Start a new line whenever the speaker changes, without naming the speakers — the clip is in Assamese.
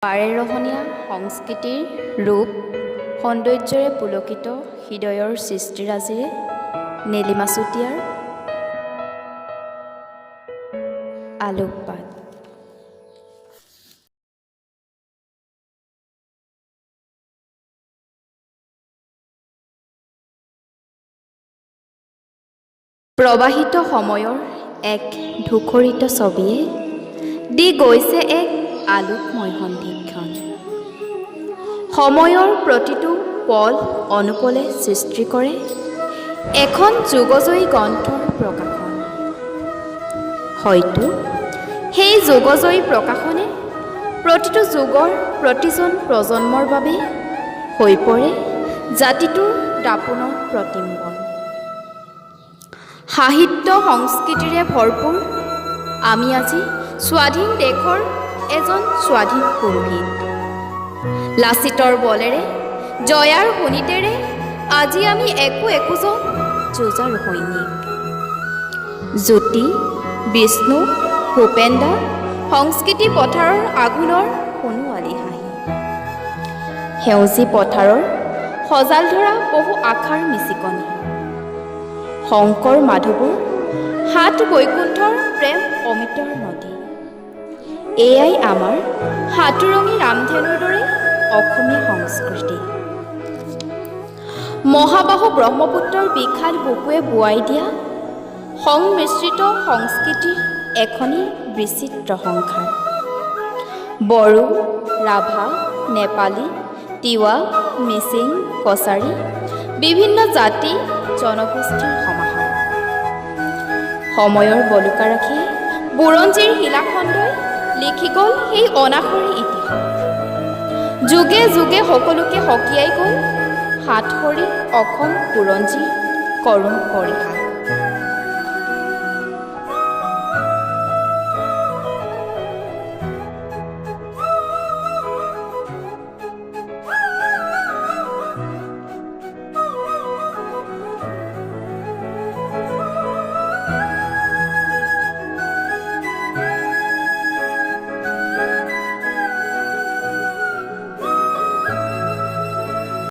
বাৰেৰহণীয়া সংস্কৃতিৰ ৰূপ সৌন্দৰ্যৰে পুলকিত হৃদয়ৰ সৃষ্টিৰাজিৰে নীলিমা চুতীয়াৰ আলোকপাত। প্ৰবাহিত সময়ৰ এক ধূসৰিত ছবিয়ে দি গৈছে এক আলোকময় সন্ধিক্ষণ। সময়ৰ প্ৰতিটো পল অনুপলে সৃষ্টি কৰে এখন যুগজয়ী গ্ৰন্থৰ প্ৰকাশন। হয়তো সেই যুগজয়ী প্ৰকাশনে প্ৰতিটো যুগৰ প্ৰতিজন প্ৰজন্মৰ বাবে হৈ পৰে জাতিটোৰ দাপোনৰ প্ৰতিম্বন। সাহিত্য সংস্কৃতিৰে ভৰপূৰ আমি আজি স্বাধীন দেশৰ এজন স্বাধীন পুৰোহিত। লাচিতৰ বলেৰে জয়াৰ শোণিতেৰে আজি আমি একোজন যুঁজাৰু সৈনিক। জ্যোতি, বিষ্ণু, ভূপেন্দা সংস্কৃতি পথাৰৰ আঘোণৰ সোণোৱালী হাঁহি। সেউজী পথাৰৰ সজাল ধৰা বহু আশাৰ মিচিকনি। শংকৰ মাধৱৰ সাত বৈকুণ্ঠৰ প্ৰেম অমিতৰ নদী। এয়াই আমাৰ সাতোৰঙী ৰামধেনুৰ দৰে অসমীয়া সংস্কৃতি। মহাবাহু ব্ৰহ্মপুত্ৰৰ বিশাল বুকুৱে বোৱাই দিয়া সংমিশ্ৰিত সংস্কৃতিৰ এখনি বিচিত্ৰ সংসাৰ। বড়ো, ৰাভা, নেপালী, তিৱা, মিচিং, কছাৰী বিভিন্ন জাতি জনগোষ্ঠীৰ সমাহাৰ। সময়ৰ বলুকা ৰাখি বুৰঞ্জীৰ শিলাখণ্ডই লিখি গ'ল সেই অনাহৰি ইতিহাস। যুগে যুগে সকলোকে সকীয়াই গ'ল সাতসৰী অসম বুৰঞ্জীৰ কৰুণ পৰিহাস।